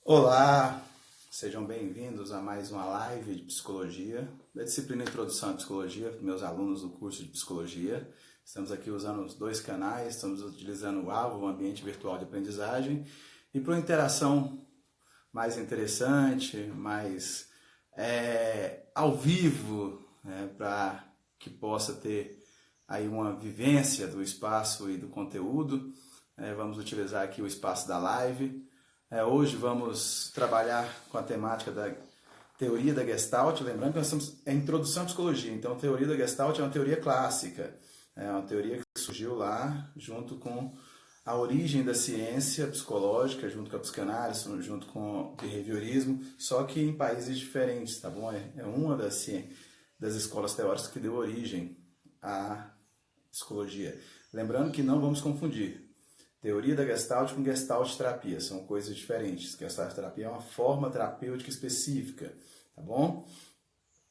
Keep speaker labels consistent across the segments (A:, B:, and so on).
A: Olá, sejam bem-vindos a mais uma live de psicologia, da disciplina Introdução à Psicologia, meus alunos do curso de psicologia. Estamos aqui usando os dois canais, estamos utilizando o AVO, o ambiente virtual de aprendizagem, e para uma interação mais interessante, mais ao vivo, para que possa ter aí uma vivência do espaço e do conteúdo, vamos utilizar aqui o espaço da live. Hoje vamos trabalhar com a temática da teoria da Gestalt, lembrando que nós estamos em introdução à psicologia, então a teoria da Gestalt é uma teoria clássica, é uma teoria que surgiu lá junto com a origem da ciência psicológica, junto com a psicanálise, junto com o behaviorismo, só que em países diferentes, tá bom? É uma das escolas teóricas que deu origem à psicologia. Lembrando que não vamos confundir teoria da Gestalt com Gestalt terapia, são coisas diferentes. Gestalt terapia é uma forma terapêutica específica, tá bom?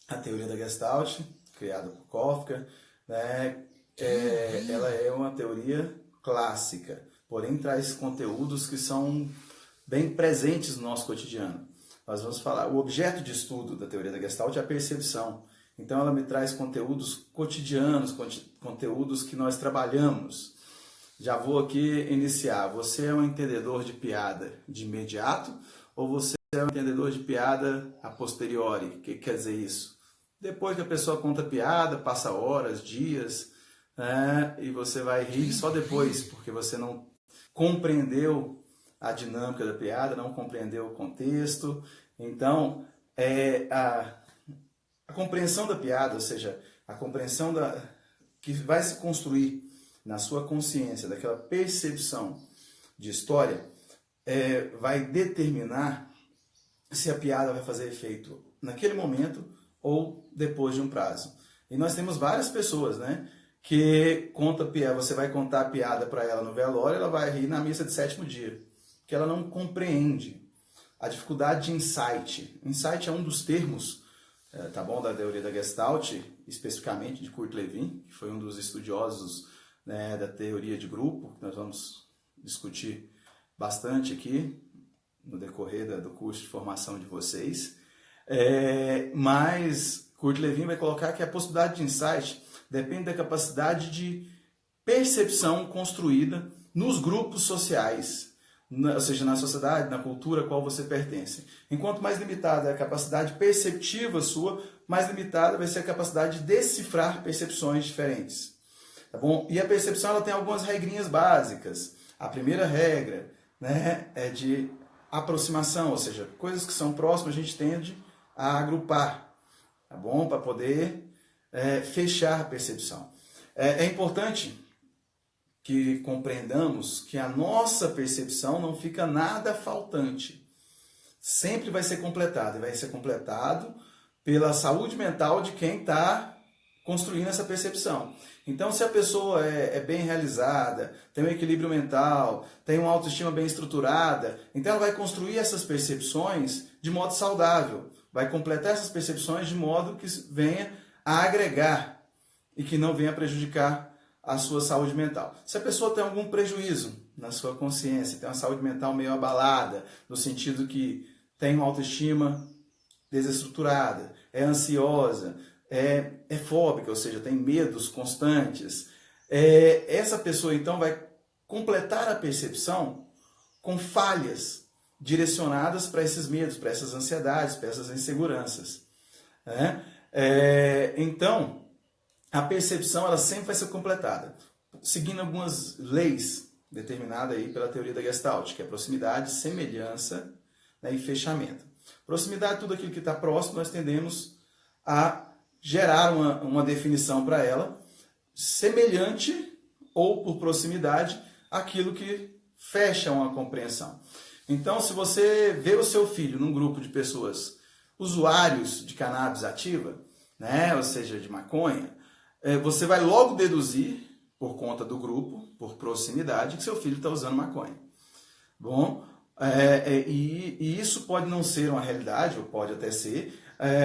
A: A teoria da Gestalt, criada por Kafka, ela é uma teoria clássica, porém traz conteúdos que são bem presentes no nosso cotidiano. Nós vamos falar, o objeto de estudo da teoria da Gestalt é a percepção. Então ela me traz conteúdos cotidianos, conteúdos que nós trabalhamos. Já vou aqui iniciar. Você é um entendedor de piada de imediato ou você é um entendedor de piada a posteriori? O que quer dizer isso? Depois que a pessoa conta piada, passa horas, dias, e você vai rir só depois, porque você não compreendeu a dinâmica da piada, não compreendeu o contexto. Então, a compreensão da piada, ou seja, a compreensão que vai se construir na sua consciência, daquela percepção de história, vai determinar se a piada vai fazer efeito naquele momento ou depois de um prazo. E nós temos várias pessoas, que conta piada, você vai contar a piada para ela no velório, ela vai rir na missa de sétimo dia, que ela não compreende a dificuldade de insight. Insight é um dos termos, tá bom, da teoria da Gestalt, especificamente de Kurt Lewin, que foi um dos estudiosos da teoria de grupo, que nós vamos discutir bastante aqui no decorrer do curso de formação de vocês. Mas Kurt Lewin vai colocar que a possibilidade de insight depende da capacidade de percepção construída nos grupos sociais, ou seja, na sociedade, na cultura a qual você pertence. Enquanto mais limitada é a capacidade perceptiva sua, mais limitada vai ser a capacidade de decifrar percepções diferentes. Tá bom? E a percepção ela tem algumas regrinhas básicas. A primeira regra é de aproximação, ou seja, coisas que são próximas a gente tende a agrupar, tá bom? Para poder fechar a percepção. É importante que compreendamos que a nossa percepção não fica nada faltante. Sempre vai ser completado, e vai ser completado pela saúde mental de quem está construindo essa percepção. Então, se a pessoa é bem realizada, tem um equilíbrio mental, tem uma autoestima bem estruturada, então ela vai construir essas percepções de modo saudável, vai completar essas percepções de modo que venha a agregar e que não venha a prejudicar a sua saúde mental. Se a pessoa tem algum prejuízo na sua consciência, tem uma saúde mental meio abalada, no sentido que tem uma autoestima desestruturada, é ansiosa, é fóbica, ou seja, tem medos constantes, essa pessoa então vai completar a percepção com falhas direcionadas para esses medos, para essas ansiedades, para essas inseguranças. Então, a percepção ela sempre vai ser completada, seguindo algumas leis determinadas aí pela teoria da Gestalt, que é proximidade, semelhança, e fechamento. Proximidade, tudo aquilo que está próximo, nós tendemos a gerar uma definição para ela semelhante ou por proximidade àquilo que fecha uma compreensão. Então, se você vê o seu filho num grupo de pessoas usuários de cannabis ativa, ou seja, de maconha, você vai logo deduzir, por conta do grupo, por proximidade, que seu filho está usando maconha. Bom, e isso pode não ser uma realidade, ou pode até ser,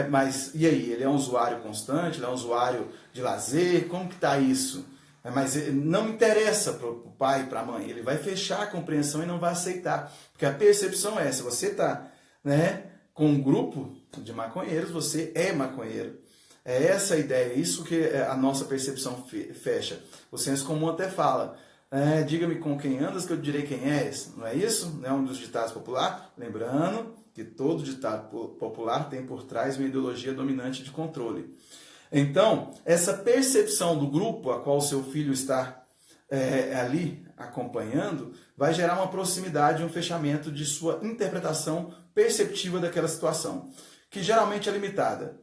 A: mas e aí? Ele é um usuário constante? Ele é um usuário de lazer? Como que está isso? Mas não interessa para o pai e para a mãe. Ele vai fechar a compreensão e não vai aceitar. Porque a percepção é essa. Você está, né, com um grupo de maconheiros, você é maconheiro. É essa a ideia, é isso que a nossa percepção fecha. O senso comum até fala, diga-me com quem andas que eu direi quem és. Não é isso? Não é um dos ditados populares? Lembrando que todo ditado popular tem por trás uma ideologia dominante de controle. Então, essa percepção do grupo a qual o seu filho está ali acompanhando, vai gerar uma proximidade, um fechamento de sua interpretação perceptiva daquela situação, que geralmente é limitada,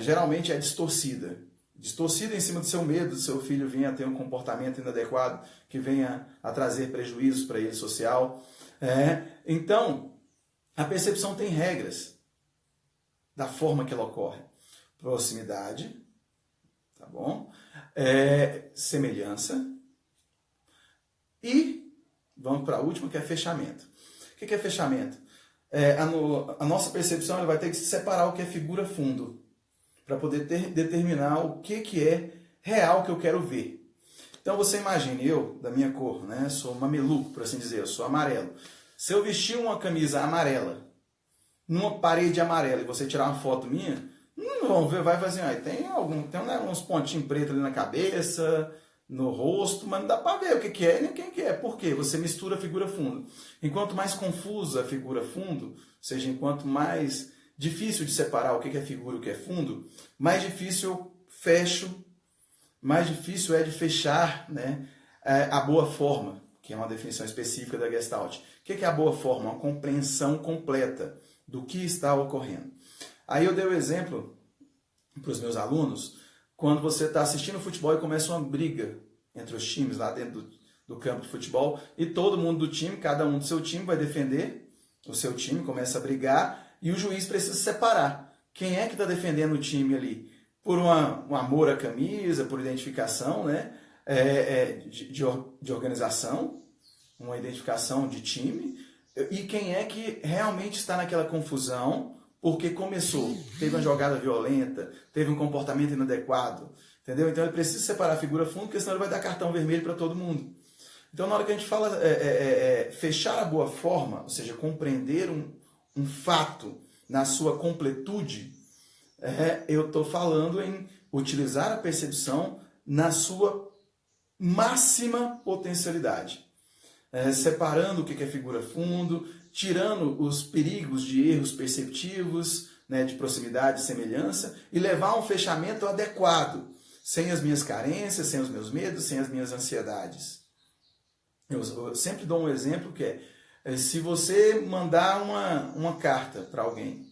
A: geralmente é distorcida. Distorcida em cima do seu medo, do seu filho venha a ter um comportamento inadequado, que venha a trazer prejuízos para ele social. Então, a percepção tem regras da forma que ela ocorre. Proximidade, tá bom? Semelhança. E vamos para a última, que é fechamento. O que é fechamento? A nossa percepção ela vai ter que separar o que é figura-fundo, para poder determinar o que é real que eu quero ver. Então você imagine, eu, da minha cor, né? Sou mameluco, por assim dizer, eu sou amarelo. Se eu vestir uma camisa amarela, numa parede amarela, e você tirar uma foto minha, vão ver, vai fazer, tem uns pontinhos pretos ali na cabeça, no rosto, mas não dá para ver o que é nem quem que é. Por quê? Você mistura figura-fundo. Enquanto mais confusa a figura-fundo, ou seja, enquanto mais difícil de separar o que é figura e o que é fundo, mais difícil eu fecho, mais difícil é de fechar, né, a boa forma, que é uma definição específica da Gestalt. O que é a boa forma? Uma compreensão completa do que está ocorrendo. Aí eu dei o exemplo para os meus alunos, quando você está assistindo futebol e começa uma briga entre os times lá dentro do campo de futebol, e todo mundo do time, cada um do seu time vai defender o seu time, começa a brigar, e o juiz precisa separar. Quem é que está defendendo o time ali? Por um amor à camisa, por identificação, né? De organização, uma identificação de time, e quem é que realmente está naquela confusão, porque começou, teve uma jogada violenta, teve um comportamento inadequado, entendeu? Então ele precisa separar a figura fundo, porque senão ele vai dar cartão vermelho para todo mundo. Então na hora que a gente fala fechar a boa forma, ou seja, compreender um fato na sua completude, eu estou falando em utilizar a percepção na sua máxima potencialidade. Separando o que é figura fundo, tirando os perigos de erros perceptivos, né, de proximidade e semelhança, e levar a um fechamento adequado, sem as minhas carências, sem os meus medos, sem as minhas ansiedades. Eu sempre dou um exemplo que se você mandar uma carta para alguém,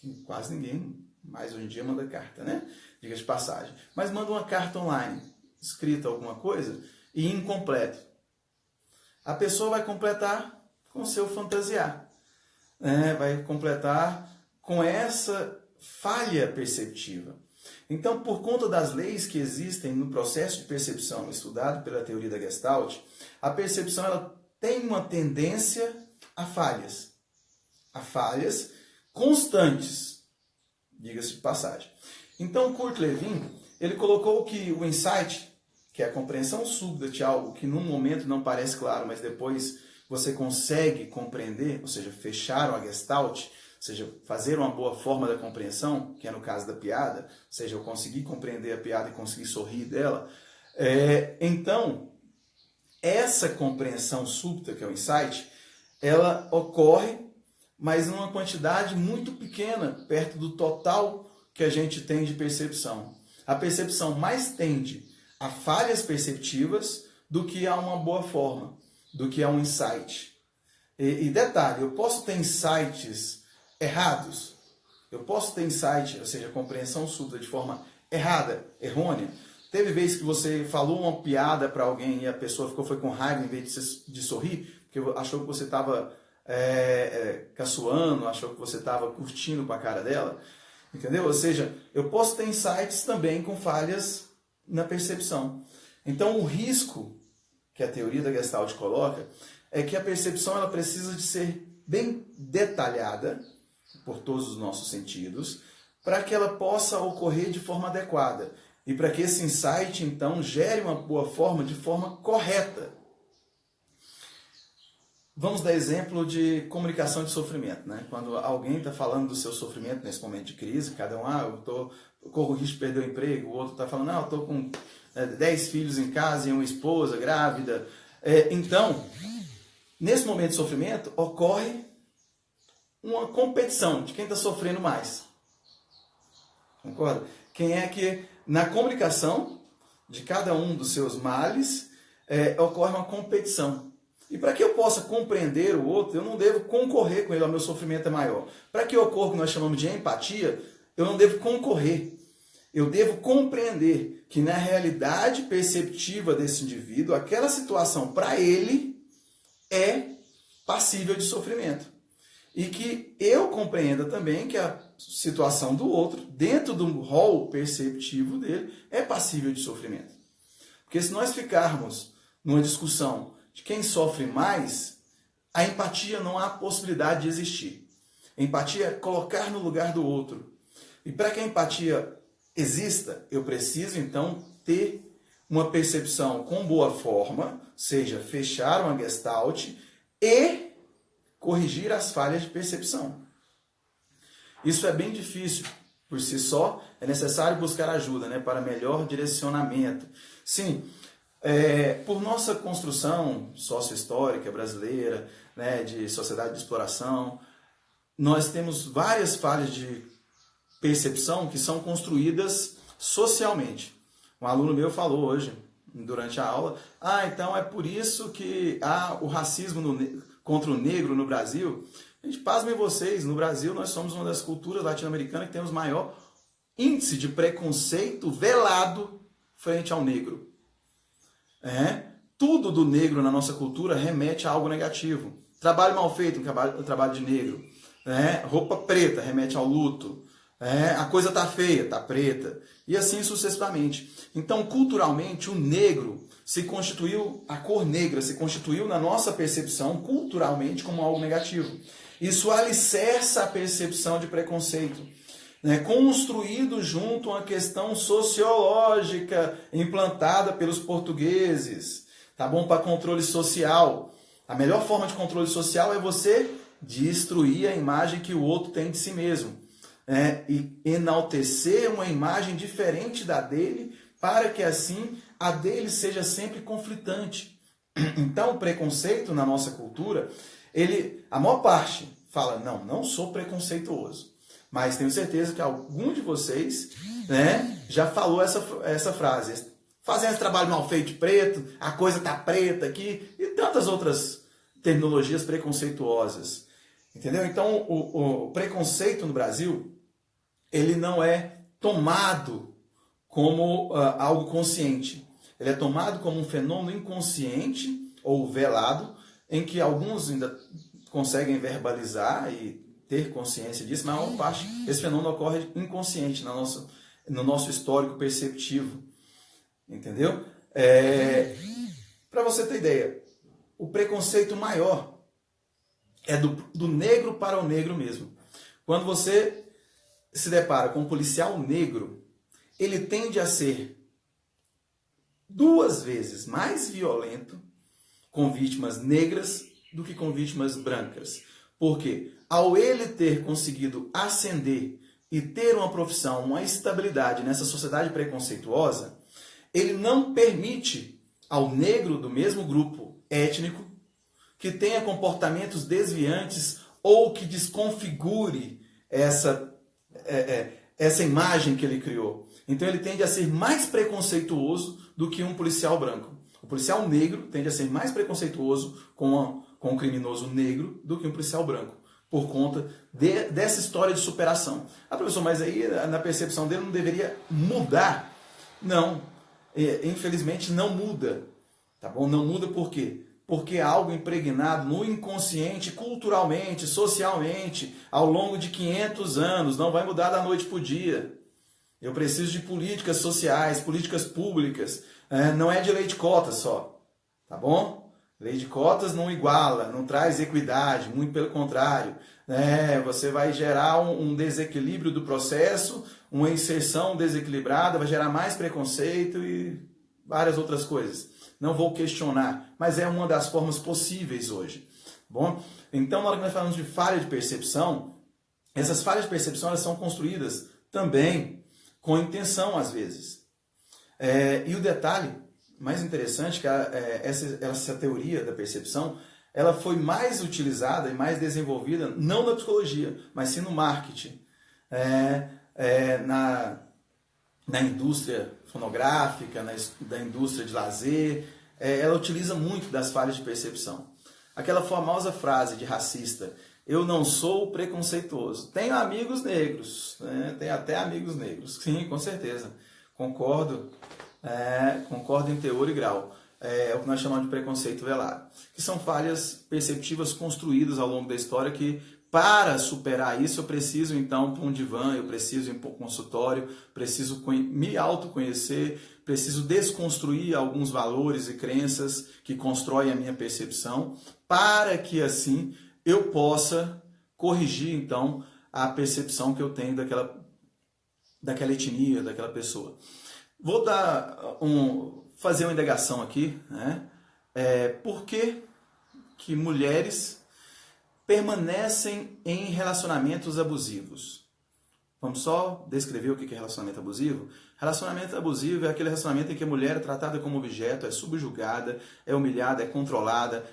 A: que quase ninguém mais hoje em dia manda carta, né? Diga de passagem. Mas manda uma carta online, escrita alguma coisa, e incompleto. A pessoa vai completar com o seu fantasiar. Vai completar com essa falha perceptiva. Então, por conta das leis que existem no processo de percepção estudado pela teoria da Gestalt, a percepção ela tem uma tendência a falhas constantes, diga-se de passagem. Então, Kurt Lewin, ele colocou que o insight, que é a compreensão súbita de algo que num momento não parece claro, mas depois você consegue compreender, ou seja, fechar uma Gestalt, ou seja, fazer uma boa forma da compreensão, que é no caso da piada, ou seja, eu consegui compreender a piada e consegui sorrir dela. Então, essa compreensão súbita, que é o insight, ela ocorre, mas numa quantidade muito pequena, perto do total que a gente tem de percepção. A percepção mais tende a falhas perceptivas do que a uma boa forma, do que a um insight. E detalhe, eu posso ter insights errados, eu posso ter insight, ou seja, compreensão súbita de forma errada, errônea. Teve vezes que você falou uma piada para alguém e a pessoa foi com raiva em vez de sorrir, porque achou que você estava caçoando, achou que você estava curtindo com a cara dela, entendeu? Ou seja, eu posso ter insights também com falhas na percepção. Então, o risco que a teoria da Gestalt coloca é que a percepção ela precisa de ser bem detalhada por todos os nossos sentidos para que ela possa ocorrer de forma adequada. e para que esse insight, então, gere uma boa forma, de forma correta. Vamos dar exemplo de comunicação de sofrimento, né? Quando alguém está falando do seu sofrimento nesse momento de crise, cada um, eu corro o risco de perder o emprego, o outro está falando, eu estou com 10 filhos em casa e uma esposa grávida. Então, nesse momento de sofrimento, ocorre uma competição de quem está sofrendo mais. Concorda? Quem é que, na comunicação de cada um dos seus males, ocorre uma competição. E para que eu possa compreender o outro, eu não devo concorrer com ele, o meu sofrimento é maior. Para que ocorra o que nós chamamos de empatia, eu não devo concorrer. Eu devo compreender que na realidade perceptiva desse indivíduo, aquela situação para ele é passível de sofrimento. E que eu compreenda também que a situação do outro, dentro do rol perceptivo dele, é passível de sofrimento. Porque se nós ficarmos numa discussão de quem sofre mais, a empatia não há possibilidade de existir. Empatia é colocar no lugar do outro. E para que a empatia exista, eu preciso então ter uma percepção com boa forma, seja fechar uma gestalt e corrigir as falhas de percepção. Isso é bem difícil por si só, é necessário buscar ajuda, né, para melhor direcionamento. Sim, por nossa construção sócio-histórica brasileira, né, de sociedade de exploração, nós temos várias falhas de percepção que são construídas socialmente. Um aluno meu falou hoje, durante a aula, então é por isso que há o racismo contra o negro no Brasil. Gente, pasmem vocês, no Brasil nós somos uma das culturas latino-americanas que temos maior índice de preconceito velado frente ao negro. Tudo do negro na nossa cultura remete a algo negativo. Trabalho mal feito, um trabalho de negro. Roupa preta remete ao luto. A coisa tá feia, tá preta. E assim sucessivamente. Então, culturalmente, o negro se constituiu, a cor negra se constituiu na nossa percepção culturalmente como algo negativo. Isso alicerça a percepção de preconceito, construído junto a uma questão sociológica implantada pelos portugueses, tá bom? Para controle social. A melhor forma de controle social é você destruir a imagem que o outro tem de si mesmo, e enaltecer uma imagem diferente da dele, para que assim a dele seja sempre conflitante. Então o preconceito na nossa cultura, a maior parte fala, não sou preconceituoso. Mas tenho certeza que algum de vocês já falou essa frase. Fazendo esse trabalho mal feito de preto, a coisa tá preta aqui, e tantas outras terminologias preconceituosas. Entendeu? Então, o preconceito no Brasil, ele não é tomado como algo consciente. Ele é tomado como um fenômeno inconsciente ou velado, em que alguns ainda conseguem verbalizar e ter consciência disso, mas a maior parte esse fenômeno ocorre inconsciente no nosso histórico perceptivo. Entendeu? Para você ter ideia, o preconceito maior é do negro para o negro mesmo. Quando você se depara com um policial negro, ele tende a ser 2 vezes mais violento com vítimas negras do que com vítimas brancas. Por quê? Ao ele ter conseguido ascender e ter uma profissão, uma estabilidade nessa sociedade preconceituosa, ele não permite ao negro do mesmo grupo étnico que tenha comportamentos desviantes ou que desconfigure essa imagem que ele criou. Então ele tende a ser mais preconceituoso do que um policial branco. O policial negro tende a ser mais preconceituoso com um criminoso negro do que um policial branco, por conta dessa história de superação. Professor, mas aí na percepção dele não deveria mudar? Não, infelizmente não muda, tá bom? Não muda por quê? Porque é algo impregnado no inconsciente, culturalmente, socialmente, ao longo de 500 anos, não vai mudar da noite para o dia. Eu preciso de políticas sociais, políticas públicas, não é de lei de cotas só, tá bom? Lei de cotas não iguala, não traz equidade, muito pelo contrário. Você vai gerar um desequilíbrio do processo, uma inserção desequilibrada, vai gerar mais preconceito e várias outras coisas. Não vou questionar, mas é uma das formas possíveis hoje. Bom, então na hora que nós falamos de falha de percepção, essas falhas de percepção elas são construídas também com intenção às vezes. E o detalhe mais interessante é que essa teoria da percepção ela foi mais utilizada e mais desenvolvida não na psicologia, mas sim no marketing, na indústria fonográfica, da indústria de lazer. Ela utiliza muito das falhas de percepção. Aquela famosa frase de racista, eu não sou preconceituoso. Tenho amigos negros, tenho até amigos negros. Sim, com certeza. Concordo em teor e grau. É o que nós chamamos de preconceito velado. Que são falhas perceptivas construídas ao longo da história que, para superar isso, eu preciso então para um divã, eu preciso ir para um consultório, preciso me autoconhecer, preciso desconstruir alguns valores e crenças que constroem a minha percepção, para que assim eu possa corrigir então a percepção que eu tenho daquela etnia, daquela pessoa. Vou fazer uma indagação aqui, por que mulheres permanecem em relacionamentos abusivos? Vamos só descrever o que é relacionamento abusivo? Relacionamento abusivo é aquele relacionamento em que a mulher é tratada como objeto, é subjugada, é humilhada, é controlada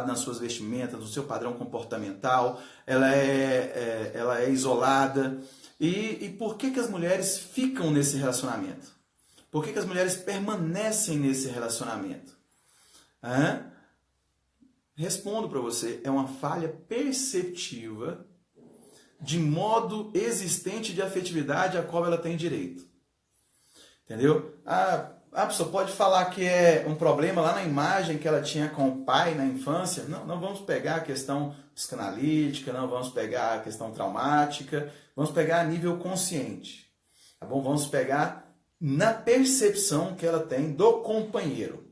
A: nas suas vestimentas, no seu padrão comportamental, ela é isolada. E por que as mulheres ficam nesse relacionamento? Por que as mulheres permanecem nesse relacionamento? Respondo para você, é uma falha perceptiva de modo existente de afetividade a qual ela tem direito. Entendeu? A pessoa pode falar que é um problema lá na imagem que ela tinha com o pai na infância. Não vamos pegar a questão psicanalítica, não vamos pegar a questão traumática, vamos pegar a nível consciente. Tá bom? Vamos pegar na percepção que ela tem do companheiro.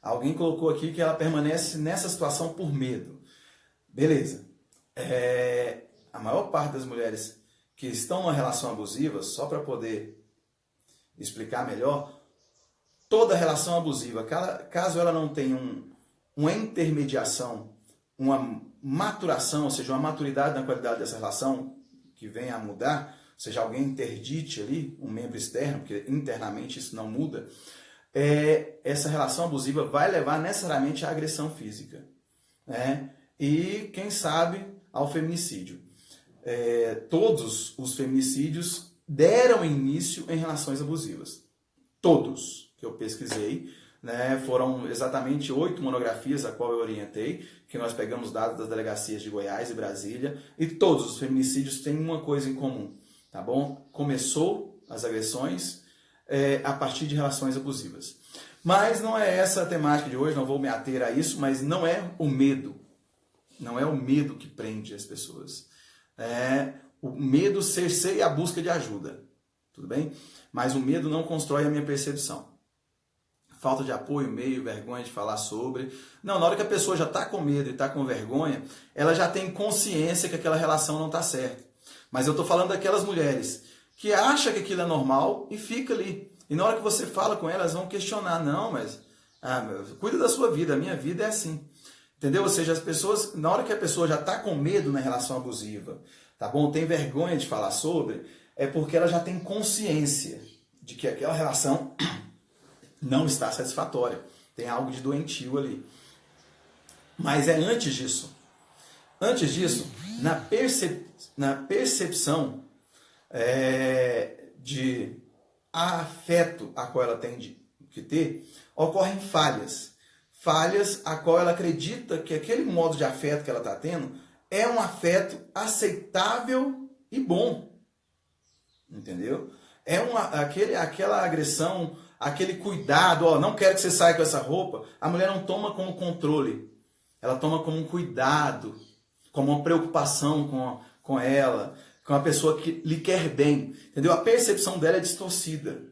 A: Alguém colocou aqui que ela permanece nessa situação por medo. Beleza. A maior parte das mulheres que estão numa relação abusiva, só para poder explicar melhor, toda relação abusiva, caso ela não tenha uma intermediação, uma maturação, ou seja, uma maturidade na qualidade dessa relação, que venha a mudar, ou seja, alguém interdite ali, um membro externo, porque internamente isso não muda, essa relação abusiva vai levar necessariamente à agressão física. E, quem sabe, ao feminicídio. Todos os feminicídios deram início em relações abusivas. Todos que eu pesquisei, foram exatamente 8 monografias a qual eu orientei, que nós pegamos dados das delegacias de Goiás e Brasília, e todos os feminicídios têm uma coisa em comum, tá bom? Começou as agressões a partir de relações abusivas. Mas não é essa a temática de hoje, não vou me ater a isso, mas não é o medo. Não é o medo que prende as pessoas. O medo cerceia a busca de ajuda. Tudo bem? Mas o medo não constrói a minha percepção. Falta de apoio, meio, vergonha de falar sobre. Não, na hora que a pessoa já está com medo e está com vergonha, ela já tem consciência que aquela relação não está certa. Mas eu estou falando daquelas mulheres que acham que aquilo é normal e fica ali. E na hora que você fala com elas, vão questionar. Não, mas cuida da sua vida, a minha vida é assim. Entendeu? Ou seja, as pessoas, na hora que a pessoa já está com medo na relação abusiva, tá bom? Tem vergonha de falar sobre, é porque ela já tem consciência de que aquela relação não está satisfatória. Tem algo de doentio ali. Mas é antes disso. Antes disso, na percepção de afeto a qual ela tem que ter, ocorrem falhas. Falhas a qual ela acredita que aquele modo de afeto que ela está tendo é um afeto aceitável e bom. Entendeu? Aquela agressão, aquele cuidado, não quero que você saia com essa roupa, a mulher não toma como controle. Ela toma como um cuidado, como uma preocupação com ela, com uma pessoa que lhe quer bem. Entendeu? A percepção dela é distorcida.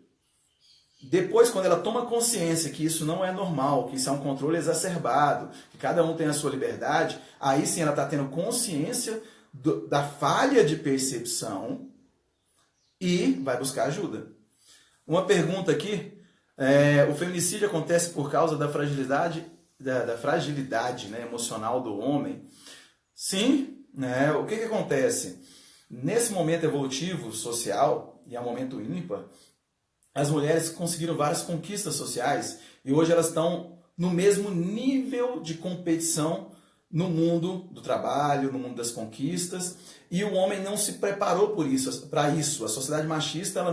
A: Depois, quando ela toma consciência que isso não é normal, que isso é um controle exacerbado, que cada um tem a sua liberdade, aí sim ela está tendo consciência da falha de percepção e vai buscar ajuda. Uma pergunta aqui, o feminicídio acontece por causa da fragilidade, né, emocional do homem? Sim, né? O que acontece? Nesse momento evolutivo, social, e é um momento ímpar, as mulheres conseguiram várias conquistas sociais e hoje elas estão no mesmo nível de competição no mundo do trabalho, no mundo das conquistas, e o homem não se preparou para isso. A sociedade machista ela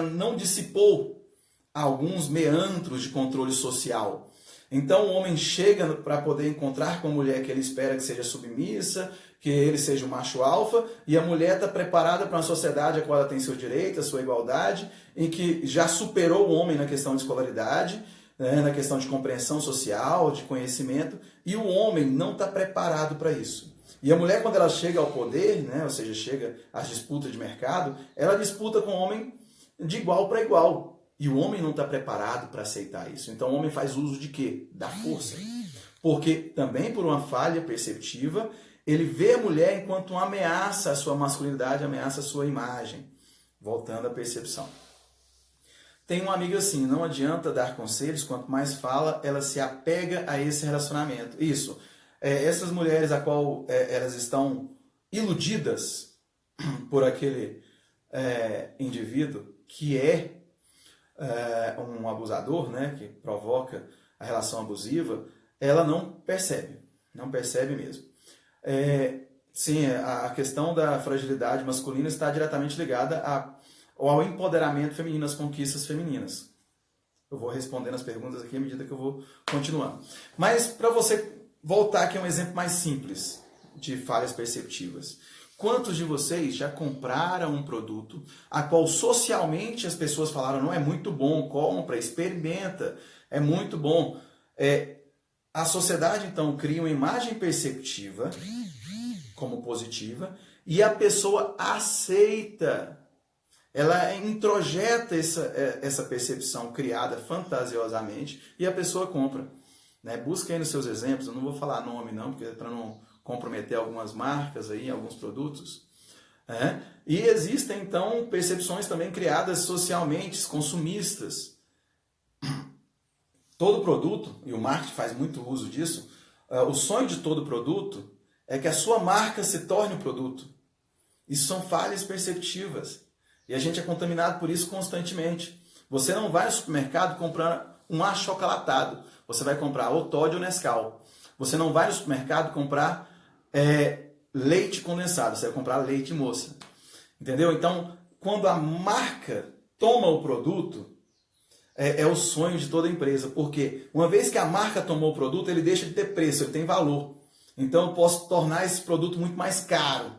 A: não dissipou alguns meandros de controle social. Então o homem chega para poder encontrar com a mulher que ele espera que seja submissa, que ele seja um macho alfa, e a mulher está preparada para uma sociedade a qual ela tem seu direito, a sua igualdade, em que já superou o homem na questão de escolaridade, né, na questão de compreensão social, de conhecimento, e o homem não está preparado para isso. E a mulher, quando ela chega ao poder, né, ou seja, chega às disputas de mercado, ela disputa com o homem de igual para igual. E o homem não está preparado para aceitar isso. Então o homem faz uso de quê? Da força. Porque também por uma falha perceptiva, ele vê a mulher enquanto uma ameaça à sua masculinidade, ameaça à sua imagem. Voltando à percepção. Tem uma amiga assim, não adianta dar conselhos, quanto mais fala, ela se apega a esse relacionamento. Isso. Essas mulheres a qual elas estão iludidas por aquele indivíduo que um abusador, né, que provoca a relação abusiva, ela não percebe mesmo. Sim, a questão da fragilidade masculina está diretamente ligada ao empoderamento feminino, às conquistas femininas. Eu vou respondendo as perguntas aqui à medida que eu vou continuando. Mas para você voltar aqui a um exemplo mais simples de falhas perceptivas. Quantos de vocês já compraram um produto a qual socialmente as pessoas falaram, não, é muito bom, compra, experimenta, é muito bom. A sociedade, então, cria uma imagem perceptiva como positiva e a pessoa aceita. Ela introjeta essa percepção criada fantasiosamente e a pessoa compra. Né? Busca aí nos seus exemplos, eu não vou falar nome não, porque para não comprometer algumas marcas, aí, alguns produtos. E existem, então, percepções também criadas socialmente, consumistas. Todo produto, e o marketing faz muito uso disso, o sonho de todo produto é que a sua marca se torne um produto. Isso são falhas perceptivas. E a gente é contaminado por isso constantemente. Você não vai ao supermercado comprar um achocolatado. Você vai comprar ou Toddy ou Nescau. Você não vai no supermercado comprar leite condensado. Você vai comprar leite moça. Entendeu? Então, quando a marca toma o produto, é o sonho de toda empresa. Porque uma vez que a marca tomou o produto, ele deixa de ter preço, ele tem valor. Então, eu posso tornar esse produto muito mais caro.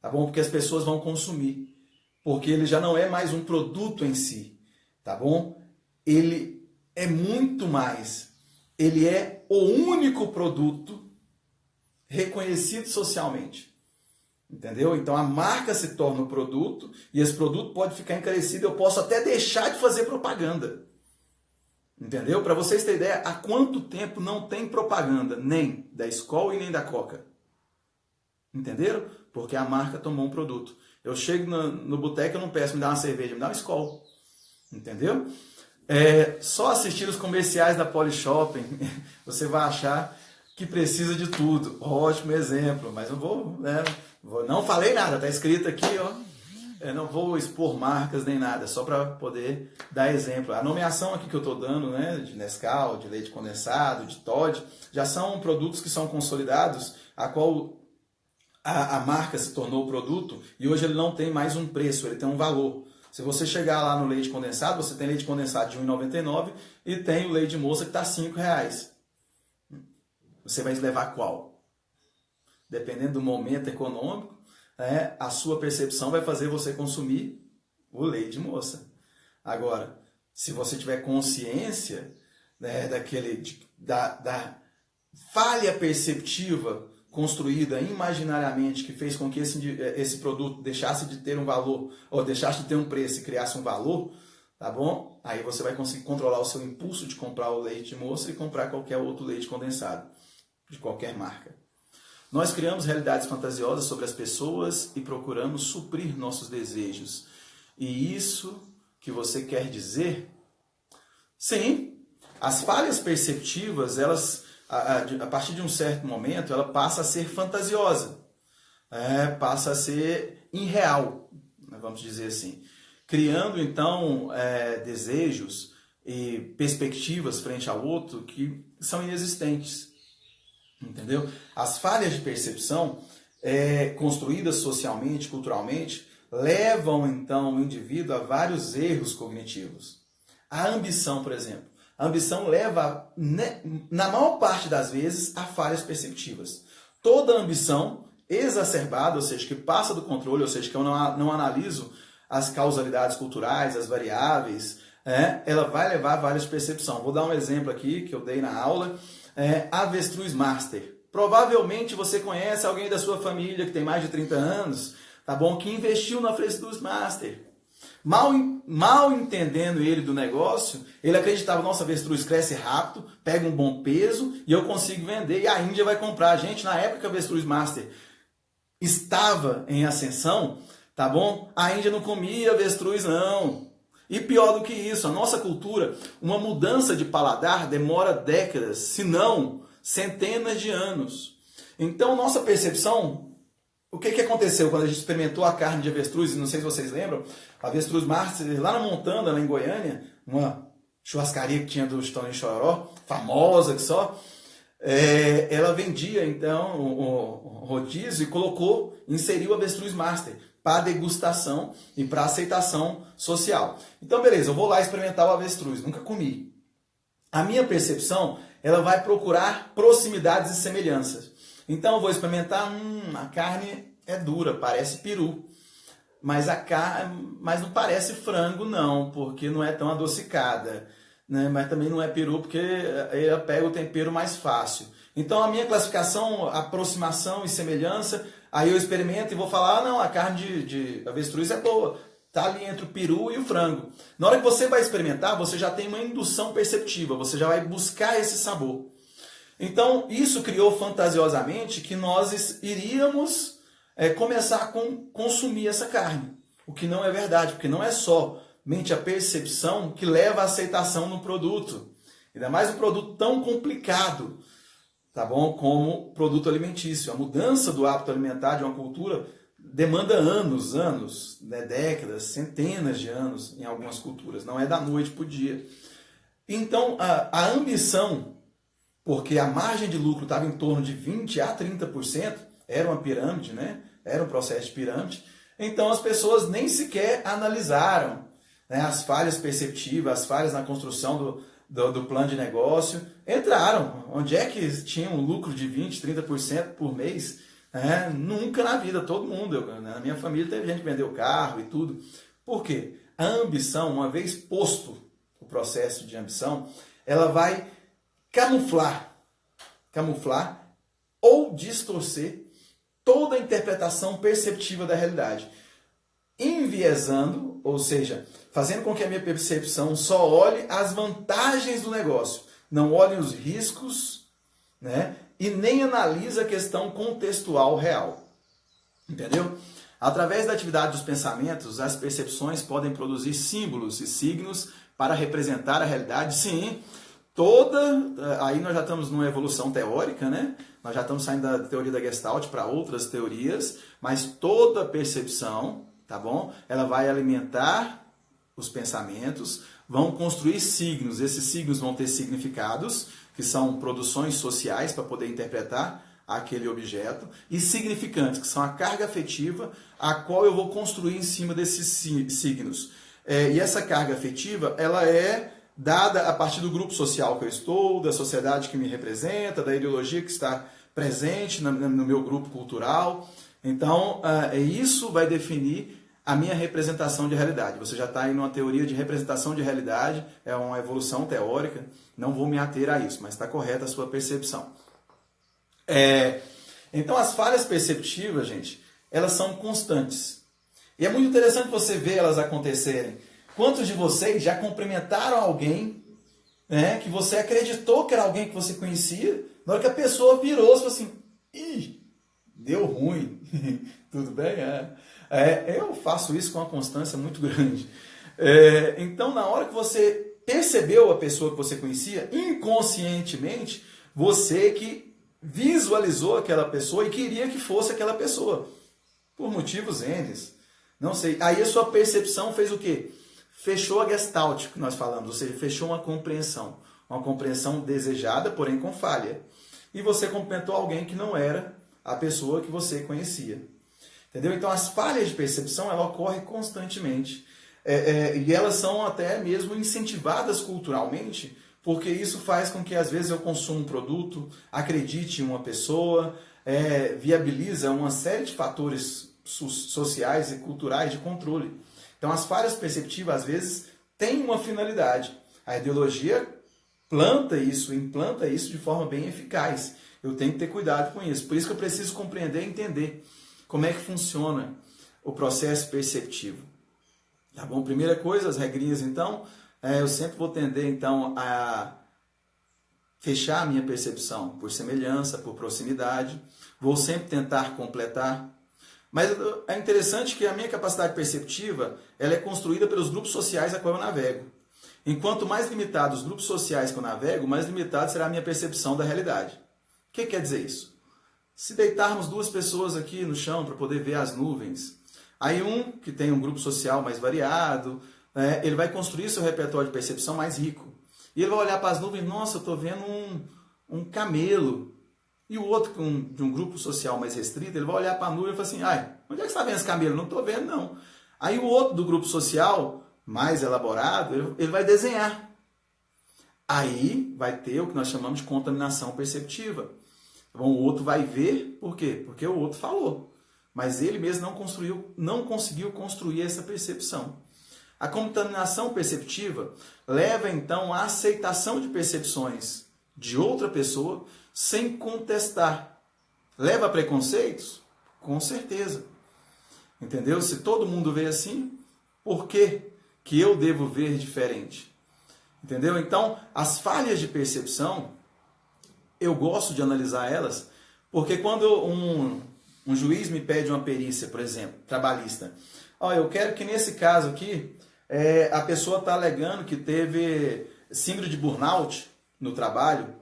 A: Tá bom? Porque as pessoas vão consumir. Porque ele já não é mais um produto em si, tá bom? Ele é muito mais. Ele é o único produto reconhecido socialmente. Entendeu? Então a marca se torna o produto e esse produto pode ficar encarecido. Eu posso até deixar de fazer propaganda. Entendeu? Para vocês terem ideia, há quanto tempo não tem propaganda, nem da Skol e nem da Coca? Entenderam? Porque a marca tomou um produto. Eu chego no boteco, eu não peço, me dá uma cerveja, me dá uma Skol. Entendeu? Só assistir os comerciais da Polishop, você vai achar que precisa de tudo. Ótimo exemplo, mas não falei nada, está escrito aqui, ó. Eu não vou expor marcas nem nada, só para poder dar exemplo. A nomeação aqui que eu estou dando, né, de Nescau, de leite condensado, de Toddy, já são produtos que são consolidados, a qual a marca se tornou o produto e hoje ele não tem mais um preço, ele tem um valor. Se você chegar lá no leite condensado, você tem leite condensado de R$ 1,99 e tem o leite de moça que está R$ 5,00. Você vai levar qual? Dependendo do momento econômico, a sua percepção vai fazer você consumir o leite de moça. Agora, se você tiver consciência, né, da falha perceptiva construída imaginariamente que fez com que esse produto deixasse de ter um valor ou deixasse de ter um preço e criasse um valor, tá bom? Aí você vai conseguir controlar o seu impulso de comprar o leite moça e comprar qualquer outro leite condensado, de qualquer marca. Nós criamos realidades fantasiosas sobre as pessoas e procuramos suprir nossos desejos. E isso que você quer dizer? Sim, as falhas perceptivas, elas, a partir de um certo momento, ela passa a ser fantasiosa, passa a ser irreal, vamos dizer assim. Criando, então, desejos e perspectivas frente ao outro que são inexistentes. Entendeu? As falhas de percepção construídas socialmente, culturalmente, levam então o indivíduo a vários erros cognitivos. A ambição, por exemplo. A ambição leva, na maior parte das vezes, a falhas perceptivas. Toda ambição exacerbada, ou seja, que passa do controle, ou seja, que eu não analiso as causalidades culturais, as variáveis, ela vai levar a falhas de percepção. Vou dar um exemplo aqui que eu dei na aula. Avestruz Master. Provavelmente você conhece alguém da sua família que tem mais de 30 anos, tá bom? Que investiu na Avestruz Master. Mal entendendo ele do negócio, ele acreditava, nossa, a avestruz cresce rápido, pega um bom peso e eu consigo vender e a Índia vai comprar. Gente, na época que a Avestruz Master estava em ascensão, tá bom? A Índia não comia avestruz, não. E pior do que isso, a nossa cultura, uma mudança de paladar demora décadas, se não centenas de anos. Então, nossa percepção, o que aconteceu quando a gente experimentou a carne de avestruz, não sei se vocês lembram, a Avestruz Master, lá na Montana, lá em Goiânia, uma churrascaria que tinha do Chitão em Chororó, famosa que só, ela vendia, então, o rodízio e inseriu a Avestruz Master para degustação e para aceitação social. Então, beleza, eu vou lá experimentar o avestruz, nunca comi. A minha percepção, ela vai procurar proximidades e semelhanças. Então, eu vou experimentar, a carne é dura, parece peru. Mas não parece frango, não, porque não é tão adocicada. Né? Mas também não é peru, porque ela pega o tempero mais fácil. Então, a minha classificação, aproximação e semelhança, aí eu experimento e vou falar, não, a carne de avestruz é boa. Está ali entre o peru e o frango. Na hora que você vai experimentar, você já tem uma indução perceptiva, você já vai buscar esse sabor. Então, isso criou fantasiosamente que nós iríamos começar a consumir essa carne. O que não é verdade, porque não é somente a percepção que leva à aceitação no produto. Ainda mais um produto tão complicado, tá bom? Como produto alimentício. A mudança do hábito alimentar de uma cultura demanda anos, né? Décadas, centenas de anos em algumas culturas. Não é da noite para o dia. Então, a ambição, porque a margem de lucro estava em torno de 20% a 30%, era uma pirâmide, né? Era um processo de pirâmide. Então, as pessoas nem sequer analisaram, né, as falhas perceptivas, as falhas na construção do plano de negócio. Entraram. Onde é que tinha um lucro de 20%, 30% por mês? Nunca na vida, todo mundo. Na minha família teve gente que vendeu carro e tudo. Por quê? A ambição, uma vez posto o processo de ambição, ela vai camuflar ou distorcer toda a interpretação perceptiva da realidade. Enviesando, ou seja, fazendo com que a minha percepção só olhe as vantagens do negócio, não olhe os riscos, né? E nem analisa a questão contextual real. Entendeu? Através da atividade dos pensamentos, as percepções podem produzir símbolos e signos para representar a realidade. Sim, aí nós já estamos numa evolução teórica, né? Nós já estamos saindo da teoria da Gestalt para outras teorias, mas toda percepção, tá bom? Ela vai alimentar os pensamentos, vão construir signos. Esses signos vão ter significados, que são produções sociais para poder interpretar aquele objeto, e significantes, que são a carga afetiva, a qual eu vou construir em cima desses signos. E essa carga afetiva, ela é dada a partir do grupo social que eu estou, da sociedade que me representa, da ideologia que está presente no meu grupo cultural. Então, isso vai definir a minha representação de realidade. Você já está em uma teoria de representação de realidade, é uma evolução teórica, não vou me ater a isso, mas está correta a sua percepção. Então, as falhas perceptivas, gente, elas são constantes. E é muito interessante você ver elas acontecerem. Quantos de vocês já cumprimentaram alguém, né, que você acreditou que era alguém que você conhecia, na hora que a pessoa virou, você falou assim, ih, deu ruim, tudo bem? Eu faço isso com uma constância muito grande. Então, na hora que você percebeu a pessoa que você conhecia, inconscientemente, você que visualizou aquela pessoa e queria que fosse aquela pessoa, por motivos N. Não sei. Aí a sua percepção fez o quê? Fechou a gestalt que nós falamos, ou seja, fechou uma compreensão desejada, porém com falha. E você cumprimentou alguém que não era a pessoa que você conhecia. Entendeu? Então as falhas de percepção ela ocorrem constantemente. E elas são até mesmo incentivadas culturalmente, porque isso faz com que às vezes eu consuma um produto, acredite em uma pessoa, viabiliza uma série de fatores sociais e culturais de controle. Então as falhas perceptivas às vezes têm uma finalidade. A ideologia implanta isso de forma bem eficaz. Eu tenho que ter cuidado com isso. Por isso que eu preciso compreender e entender como é que funciona o processo perceptivo. Tá bom? Primeira coisa, as regrinhas então, eu sempre vou tender então a fechar a minha percepção por semelhança, por proximidade. Vou sempre tentar completar. Mas é interessante que a minha capacidade perceptiva ela é construída pelos grupos sociais a qual eu navego. Enquanto mais limitados os grupos sociais que eu navego, mais limitada será a minha percepção da realidade. O que quer dizer isso? Se deitarmos duas pessoas aqui no chão para poder ver as nuvens, aí um que tem um grupo social mais variado, ele vai construir seu repertório de percepção mais rico. E ele vai olhar para as nuvens, nossa, eu estou vendo um camelo. E o outro, de um grupo social mais restrito, ele vai olhar para a nuvem e falar assim, onde é que você está vendo esse camelo? Não estou vendo, não. Aí o outro do grupo social, mais elaborado, ele vai desenhar. Aí vai ter o que nós chamamos de contaminação perceptiva. Bom, o outro vai ver, por quê? Porque o outro falou. Mas ele mesmo não conseguiu construir essa percepção. A contaminação perceptiva leva então à aceitação de percepções de outra pessoa sem contestar. Leva a preconceitos? Com certeza. Entendeu? Se todo mundo vê assim, por que eu devo ver diferente? Entendeu? Então, as falhas de percepção, eu gosto de analisar elas, porque quando um juiz me pede uma perícia, por exemplo, trabalhista, eu quero que nesse caso aqui, a pessoa está alegando que teve síndrome de burnout no trabalho,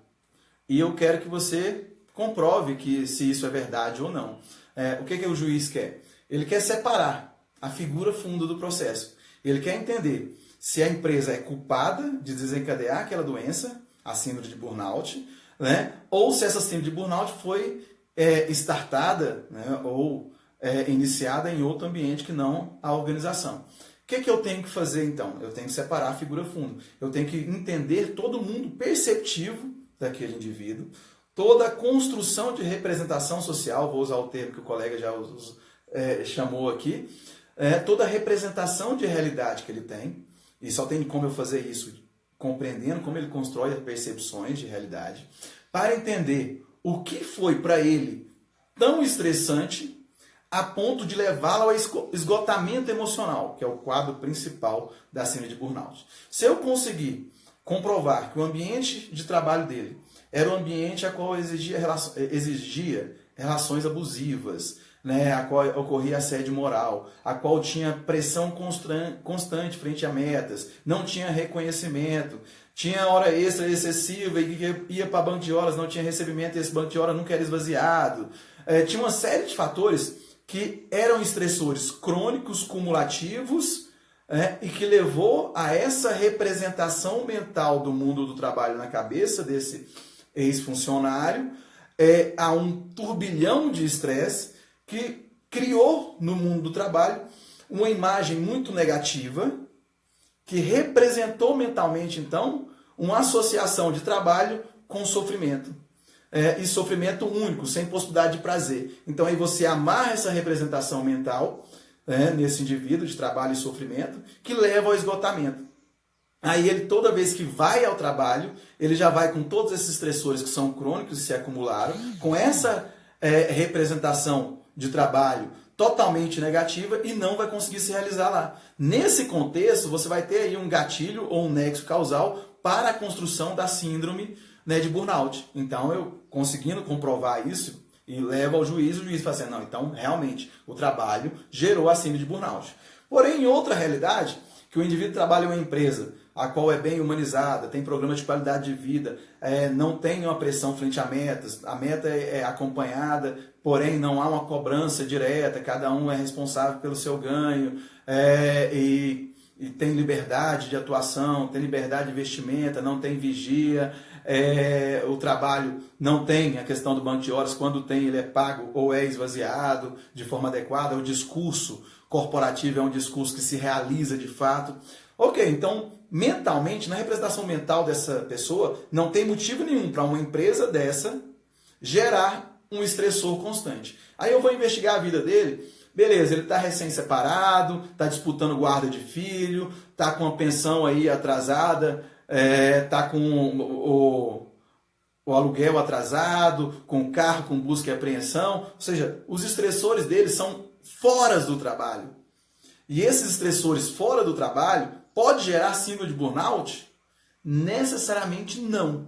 A: e eu quero que você comprove se isso é verdade ou não. O que o juiz quer? Ele quer separar a figura fundo do processo. Ele quer entender se a empresa é culpada de desencadear aquela doença, a síndrome de burnout, né? Ou se essa síndrome de burnout foi startada, né? Ou iniciada em outro ambiente que não a organização. O que eu tenho que fazer então? Eu tenho que separar a figura fundo. Eu tenho que entender todo mundo perceptivo daquele indivíduo, toda a construção de representação social, vou usar o termo que o colega já chamou aqui, toda a representação de realidade que ele tem, e só tem como eu fazer isso compreendendo como ele constrói as percepções de realidade, para entender o que foi para ele tão estressante a ponto de levá-lo ao esgotamento emocional, que é o quadro principal da síndrome de burnout. Se eu conseguir comprovar que o ambiente de trabalho dele era um ambiente a qual exigia relações abusivas, né, a qual ocorria assédio moral, a qual tinha pressão constante frente a metas, não tinha reconhecimento, tinha hora extra excessiva e ia para banco de horas, não tinha recebimento e esse banco de horas nunca era esvaziado. Tinha uma série de fatores que eram estressores crônicos, cumulativos, e que levou a essa representação mental do mundo do trabalho na cabeça desse ex-funcionário, a um turbilhão de estresse que criou no mundo do trabalho uma imagem muito negativa que representou mentalmente, então, uma associação de trabalho com sofrimento. E sofrimento único, sem possibilidade de prazer. Então aí você amarra essa representação mental nesse indivíduo de trabalho e sofrimento, que leva ao esgotamento. Aí ele, toda vez que vai ao trabalho, ele já vai com todos esses estressores que são crônicos e se acumularam, com essa representação de trabalho totalmente negativa e não vai conseguir se realizar lá. Nesse contexto, você vai ter aí um gatilho ou um nexo causal para a construção da síndrome, né, de burnout. Então, eu conseguindo comprovar isso e levo ao juiz, o juiz fala assim, não, então realmente o trabalho gerou a síndrome de burnout. Porém, em outra realidade, que o indivíduo trabalha em uma empresa a qual é bem humanizada, tem programa de qualidade de vida, não tem uma pressão frente a metas, a meta é acompanhada, porém não há uma cobrança direta, cada um é responsável pelo seu ganho, e tem liberdade de atuação, tem liberdade de vestimenta, não tem vigia, o trabalho não tem a questão do banco de horas, quando tem ele é pago ou é esvaziado de forma adequada, o discurso corporativo é um discurso que se realiza de fato. Ok, então mentalmente, na representação mental dessa pessoa, não tem motivo nenhum para uma empresa dessa gerar um estressor constante. Aí eu vou investigar a vida dele, beleza, ele está recém-separado, está disputando guarda de filho, está com a pensão aí atrasada, está com o aluguel atrasado, com o carro com busca e apreensão, ou seja, os estressores dele são fora do trabalho. E esses estressores fora do trabalho pode gerar síndrome de burnout? Necessariamente não.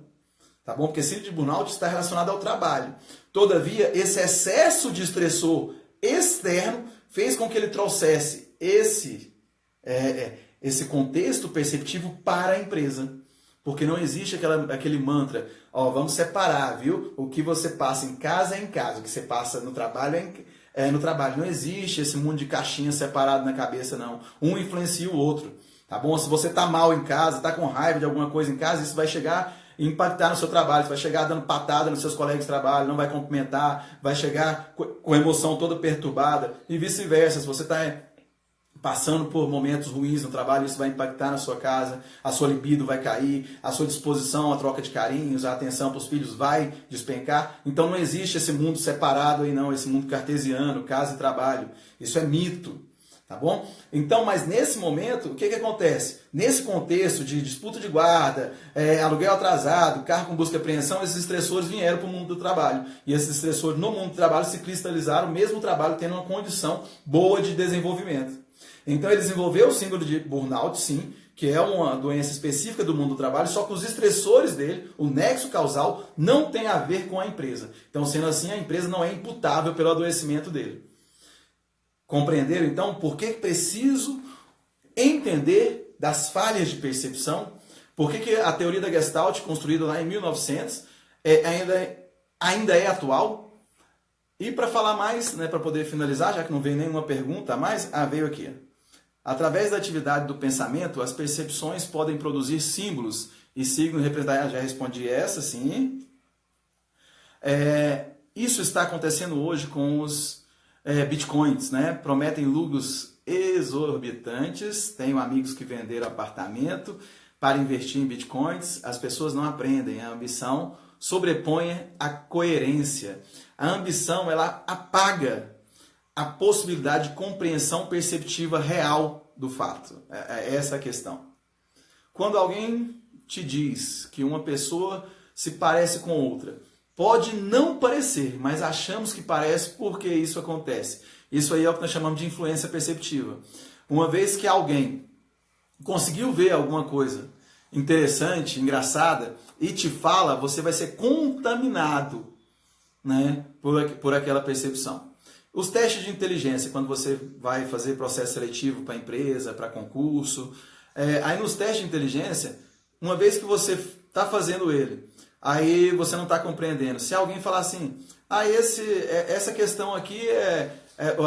A: Tá bom? Porque síndrome de burnout está relacionado ao trabalho. Todavia, esse excesso de estressor externo fez com que ele trouxesse esse contexto perceptivo para a empresa. Porque não existe aquele mantra, vamos separar, viu? O que você passa em casa é em casa, o que você passa no trabalho é no trabalho. Não existe esse mundo de caixinha separado na cabeça, não. Um influencia o outro. Tá bom? Se você está mal em casa, está com raiva de alguma coisa em casa, isso vai chegar e impactar no seu trabalho. Você vai chegar dando patada nos seus colegas de trabalho, não vai cumprimentar, vai chegar com a emoção toda perturbada e vice-versa. Se você está passando por momentos ruins no trabalho, isso vai impactar na sua casa, a sua libido vai cair, a sua disposição à troca de carinhos, a atenção para os filhos vai despencar. Então não existe esse mundo separado aí não, esse mundo cartesiano, casa e trabalho. Isso é mito. Tá bom? Então, mas nesse momento, o que acontece? Nesse contexto de disputa de guarda, aluguel atrasado, carro com busca e apreensão, esses estressores vieram para o mundo do trabalho. E esses estressores no mundo do trabalho se cristalizaram, mesmo o trabalho tendo uma condição boa de desenvolvimento. Então, ele desenvolveu o síndrome de burnout, sim, que é uma doença específica do mundo do trabalho, só que os estressores dele, o nexo causal, não tem a ver com a empresa. Então, sendo assim, a empresa não é imputável pelo adoecimento dele. Compreenderam, então, por que preciso entender das falhas de percepção? Por que a teoria da Gestalt, construída lá em 1900, ainda é atual? E para falar mais, né, para poder finalizar, já que não veio nenhuma pergunta a mais, veio aqui. Através da atividade do pensamento, as percepções podem produzir símbolos e signos representar. Já respondi essa, sim. Isso está acontecendo hoje com os bitcoins, né? Prometem lucros exorbitantes. Tenho amigos que venderam apartamento para investir em bitcoins. As pessoas não aprendem. A ambição sobrepõe a coerência. A ambição, ela apaga a possibilidade de compreensão perceptiva real do fato. É essa a questão. Quando alguém te diz que uma pessoa se parece com outra, pode não parecer, mas achamos que parece porque isso acontece. Isso aí é o que nós chamamos de influência perceptiva. Uma vez que alguém conseguiu ver alguma coisa interessante, engraçada, e te fala, você vai ser contaminado, né, por aquela percepção. Os testes de inteligência, quando você vai fazer processo seletivo para empresa, para concurso, aí nos testes de inteligência, uma vez que você está fazendo ele, aí você não está compreendendo. Se alguém falar assim, essa questão aqui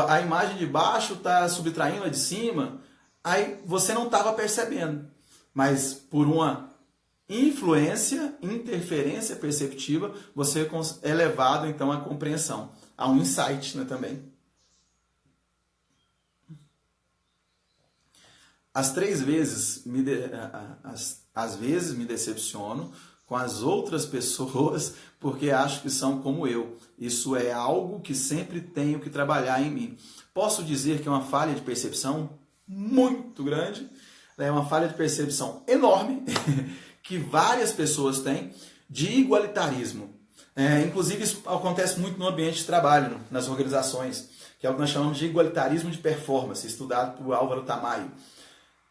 A: a imagem de baixo está subtraindo a de cima, aí você não estava percebendo. Mas por uma interferência perceptiva, você é levado então à compreensão, a um insight, né, também. Às vezes me decepciono com as outras pessoas porque acho que são como eu. Isso é algo que sempre tenho que trabalhar em mim. Posso dizer que é uma falha de percepção muito grande, é uma falha de percepção enorme que várias pessoas têm de igualitarismo. Inclusive isso acontece muito no ambiente de trabalho, nas organizações, que é o que nós chamamos de igualitarismo de performance, estudado por Álvaro Tamayo.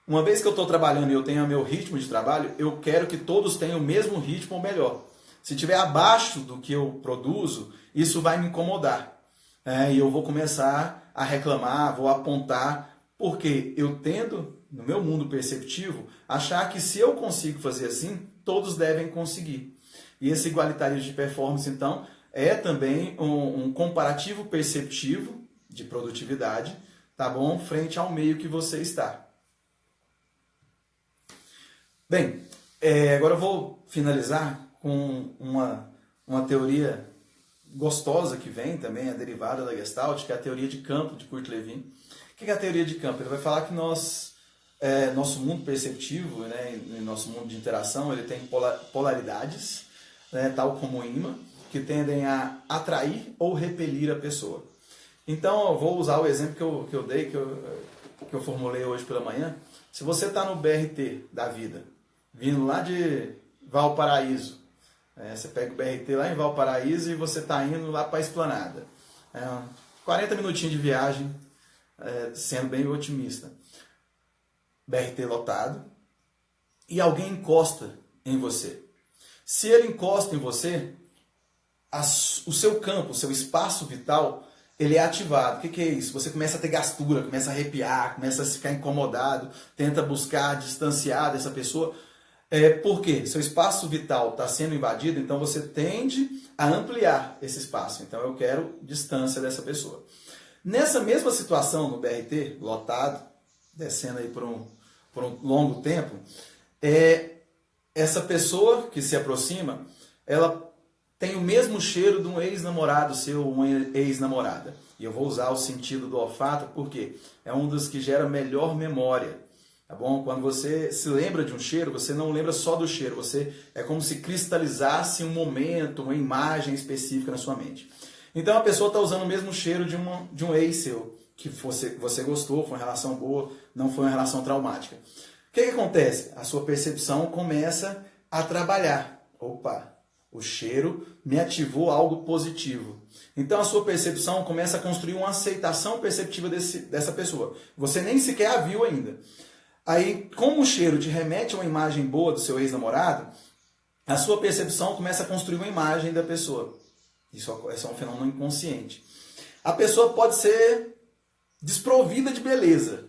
A: Uma vez que eu estou trabalhando e eu tenho o meu ritmo de trabalho, eu quero que todos tenham o mesmo ritmo ou melhor. Se estiver abaixo do que eu produzo, isso vai me incomodar. E eu vou começar a reclamar, vou apontar, porque eu tendo, no meu mundo perceptivo, achar que se eu consigo fazer assim, todos devem conseguir. E esse igualitarismo de performance, então, é também um comparativo perceptivo de produtividade, tá bom? Frente ao meio que você está. Bem, agora eu vou finalizar com uma teoria gostosa que vem também, a derivada da Gestalt, que é a teoria de campo de Kurt Lewin. O que é a teoria de campo? Ele vai falar que nosso mundo perceptivo, né, nosso mundo de interação, ele tem polaridades, né, tal como o ímã, que tendem a atrair ou repelir a pessoa. Então, eu vou usar o exemplo que eu dei, que eu formulei hoje pela manhã. Se você está no BRT da vida, vindo lá de Valparaíso, você pega o BRT lá em Valparaíso e você está indo lá para a Esplanada. 40 minutinhos de viagem, sendo bem otimista. BRT lotado, e alguém encosta em você. Se ele encosta em você, o seu campo, o seu espaço vital, ele é ativado. O que é isso? Você começa a ter gastura, começa a arrepiar, começa a ficar incomodado, tenta buscar distanciar dessa pessoa. Por quê? Seu espaço vital está sendo invadido, então você tende a ampliar esse espaço. Então eu quero distância dessa pessoa. Nessa mesma situação no BRT, lotado, descendo aí por um longo tempo, essa pessoa que se aproxima, ela tem o mesmo cheiro de um ex-namorado seu ou uma ex-namorada. E eu vou usar o sentido do olfato porque é um dos que gera melhor memória. Tá bom? Quando você se lembra de um cheiro, você não lembra só do cheiro, é como se cristalizasse um momento, uma imagem específica na sua mente. Então a pessoa está usando o mesmo cheiro de um ex seu, que você gostou, foi uma relação boa, não foi uma relação traumática. O que acontece? A sua percepção começa a trabalhar. Opa, o cheiro me ativou algo positivo. Então a sua percepção começa a construir uma aceitação perceptiva dessa pessoa. Você nem sequer a viu ainda. Aí, como o cheiro te remete a uma imagem boa do seu ex-namorado, a sua percepção começa a construir uma imagem da pessoa. Isso é um fenômeno inconsciente. A pessoa pode ser desprovida de beleza,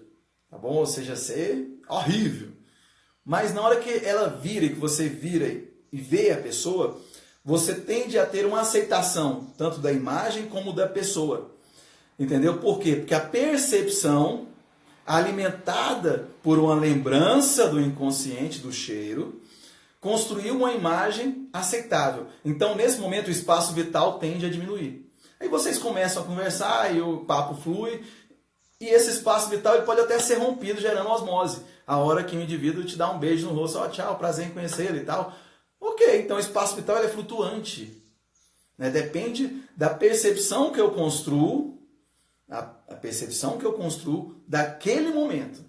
A: tá bom? Ou seja, ser horrível. Mas na hora que ela vira e que você vira e vê a pessoa, você tende a ter uma aceitação, tanto da imagem como da pessoa. Entendeu? Por quê? Porque a percepção, alimentada por uma lembrança do inconsciente, do cheiro, construiu uma imagem aceitável. Então, nesse momento, o espaço vital tende a diminuir. Aí vocês começam a conversar e o papo flui, e esse espaço vital ele pode até ser rompido, gerando osmose. A hora que o indivíduo te dá um beijo no rosto, tchau, prazer em conhecê-lo e tal. Ok, então o espaço vital ele é flutuante. Né? Depende da percepção que eu construo, a percepção que eu construo daquele momento.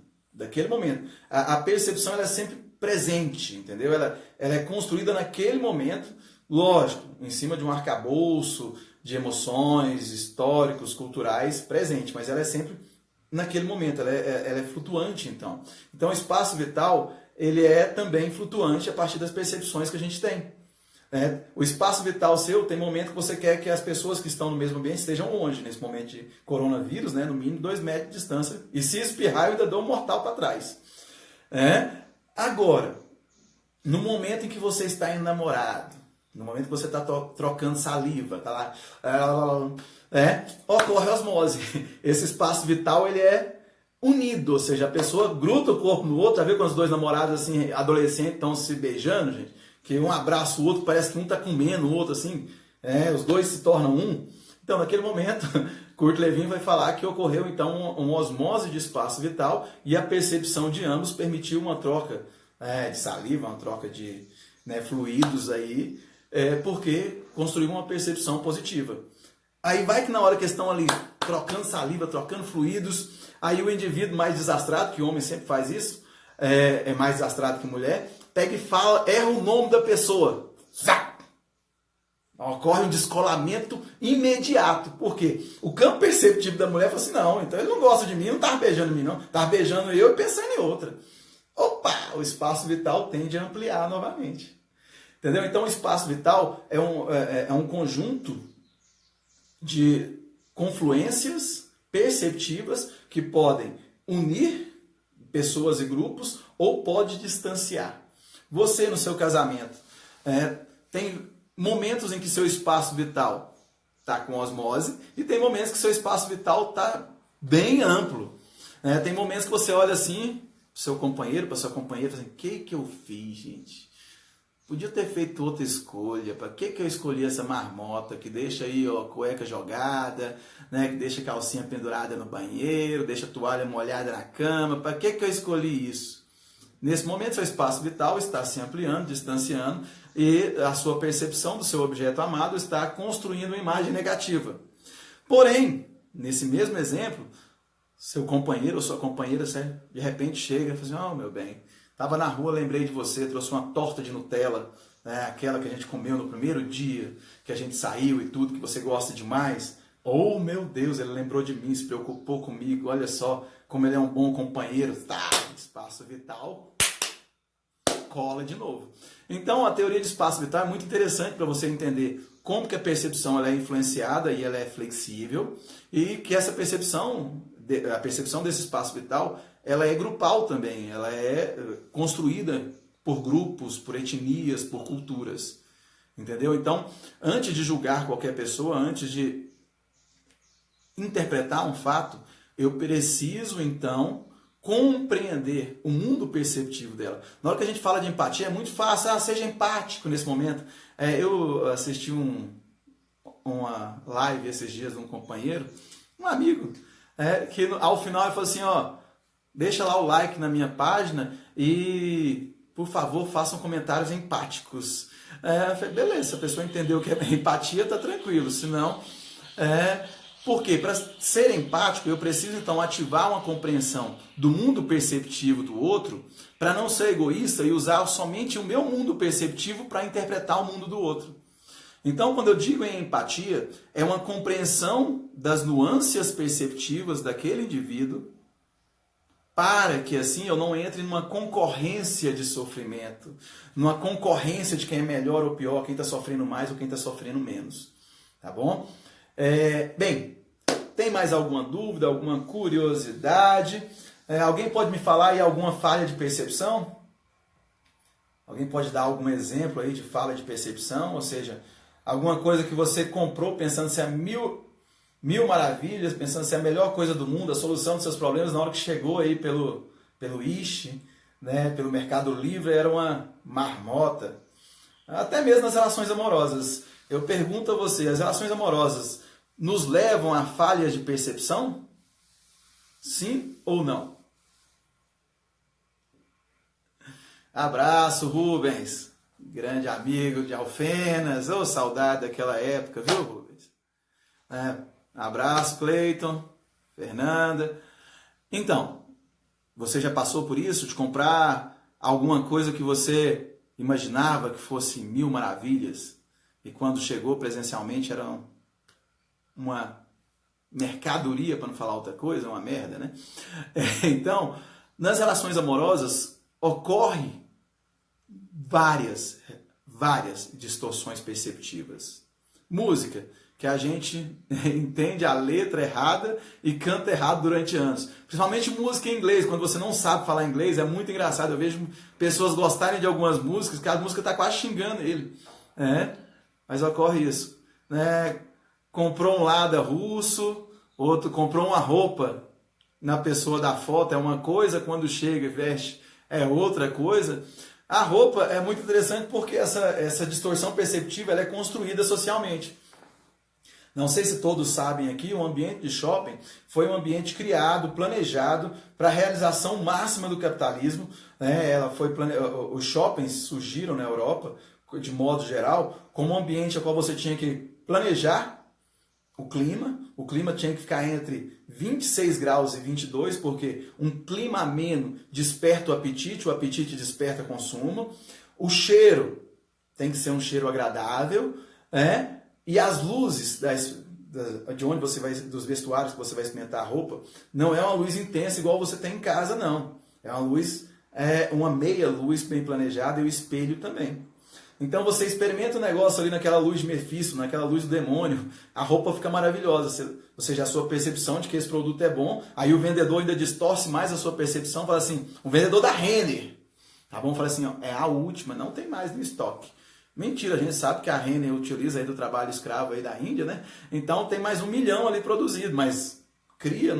A: A percepção ela é sempre presente, entendeu? Ela é construída naquele momento, lógico, em cima de um arcabouço de emoções, históricos, culturais, presente, mas ela é sempre naquele momento, ela é flutuante, então. Então o espaço vital, ele é também flutuante a partir das percepções que a gente tem. O espaço vital seu tem momento que você quer que as pessoas que estão no mesmo ambiente estejam longe, nesse momento de coronavírus, né? No mínimo 2 metros de distância. E se espirrar, eu ainda dou um mortal para trás. Agora, no momento em que você está enamorado, no momento que você está trocando saliva, tá lá, ocorre a osmose. Esse espaço vital ele é unido, ou seja, a pessoa gruda o corpo no outro. Já viu quando os dois namorados assim, adolescentes estão se beijando, gente? Que um abraça o outro, parece que um está comendo o outro, assim, os dois se tornam um. Então, naquele momento, Kurt Lewin vai falar que ocorreu, então, uma osmose de espaço vital e a percepção de ambos permitiu uma troca de saliva, uma troca de fluidos aí, porque construiu uma percepção positiva. Aí vai que na hora que estão ali trocando saliva, trocando fluidos, aí o indivíduo mais desastrado, que o homem sempre faz isso, é mais desastrado que mulher, pega e fala, erra o nome da pessoa. Zap! Ocorre um descolamento imediato. Por quê? O campo perceptivo da mulher fala assim, não, então ele não gosta de mim, não estava beijando mim, não. Estava beijando eu e pensando em outra. Opa, o espaço vital tende a ampliar novamente. Entendeu? Então o espaço vital é um conjunto de confluências perceptivas que podem unir pessoas e grupos ou pode distanciar. Você no seu casamento tem momentos em que seu espaço vital está com osmose e tem momentos que seu espaço vital está bem amplo. Tem momentos que você olha assim, pro seu companheiro, para sua companheira, assim, o que eu fiz, gente? Podia ter feito outra escolha. Para que eu escolhi essa marmota que deixa aí a cueca jogada, né? Que deixa a calcinha pendurada no banheiro, deixa a toalha molhada na cama? Para que eu escolhi isso? Nesse momento, seu espaço vital está se ampliando, distanciando, e a sua percepção do seu objeto amado está construindo uma imagem negativa. Porém, nesse mesmo exemplo, seu companheiro ou sua companheira de repente chega e fala assim, meu bem, estava na rua, lembrei de você, trouxe uma torta de Nutella, né, aquela que a gente comeu no primeiro dia, que a gente saiu e tudo, que você gosta demais. Oh, meu Deus, ele lembrou de mim, se preocupou comigo, olha só como ele é um bom companheiro. Tá, espaço vital, cola de novo. Então, a teoria de espaço vital é muito interessante para você entender como que a percepção ela é influenciada e ela é flexível, e que essa percepção, a percepção desse espaço vital, ela é grupal também, ela é construída por grupos, por etnias, por culturas. Entendeu? Então, antes de julgar qualquer pessoa, antes de interpretar um fato, eu preciso, então, compreender o mundo perceptivo dela. Na hora que a gente fala de empatia, é muito fácil, seja empático nesse momento. Eu assisti uma live esses dias de um companheiro, um amigo, que ao final ele falou assim, deixa lá o like na minha página e, por favor, façam comentários empáticos. Eu falei, beleza, se a pessoa entendeu o que é empatia, tá tranquilo. Senão, por quê? Para ser empático, eu preciso, então, ativar uma compreensão do mundo perceptivo do outro, para não ser egoísta e usar somente o meu mundo perceptivo para interpretar o mundo do outro. Então, quando eu digo em empatia, é uma compreensão das nuances perceptivas daquele indivíduo, para que assim eu não entre numa concorrência de sofrimento, numa concorrência de quem é melhor ou pior, quem está sofrendo mais ou quem está sofrendo menos. Tá bom? Bem, tem mais alguma dúvida, alguma curiosidade? Alguém pode me falar aí alguma falha de percepção? Alguém pode dar algum exemplo aí de falha de percepção? Ou seja, alguma coisa que você comprou pensando se é mil maravilhas, pensando se é a melhor coisa do mundo, a solução dos seus problemas, na hora que chegou aí pelo Wish, né, pelo Mercado Livre, era uma marmota. Até mesmo nas relações amorosas. Eu pergunto a você, as relações amorosas nos levam a falhas de percepção? Sim ou não? Abraço, Rubens. Grande amigo de Alfenas. Ô, saudade daquela época, viu, Rubens? Abraço, Cleiton, Fernanda. Então, você já passou por isso, de comprar alguma coisa que você imaginava que fosse mil maravilhas e quando chegou presencialmente era uma mercadoria, para não falar outra coisa, uma merda, né? Então, nas relações amorosas ocorre várias distorções perceptivas. Música, que a gente entende a letra errada e canta errado durante anos. Principalmente música em inglês. Quando você não sabe falar inglês, é muito engraçado. Eu vejo pessoas gostarem de algumas músicas, que a música está quase xingando ele. Mas ocorre isso. Comprou um Lada russo, outro comprou uma roupa na pessoa da foto, é uma coisa, quando chega e veste é outra coisa. A roupa é muito interessante porque essa distorção perceptiva ela é construída socialmente. Não sei se todos sabem aqui, o ambiente de shopping foi um ambiente criado, planejado para a realização máxima do capitalismo. Os shoppings surgiram na Europa, de modo geral, como um ambiente ao qual você tinha que planejar o clima tinha que ficar entre 26 graus e 22, porque um clima ameno desperta o apetite desperta consumo. O cheiro tem que ser um cheiro agradável, E as luzes de onde você vai, dos vestuários que você vai experimentar a roupa, não é uma luz intensa igual você tem em casa, não. É uma luz, uma meia luz bem planejada e o espelho também. Então você experimenta o negócio ali naquela luz de Mephisto, naquela luz do demônio, a roupa fica maravilhosa. Ou seja, a sua percepção de que esse produto é bom, aí o vendedor ainda distorce mais a sua percepção, fala assim, o vendedor da Renner, tá bom? Fala assim, ó, é a última, não tem mais no estoque. Mentira, a gente sabe que a Renner utiliza aí do trabalho escravo aí da Índia, né? Então tem mais 1 milhão ali produzido, mas cria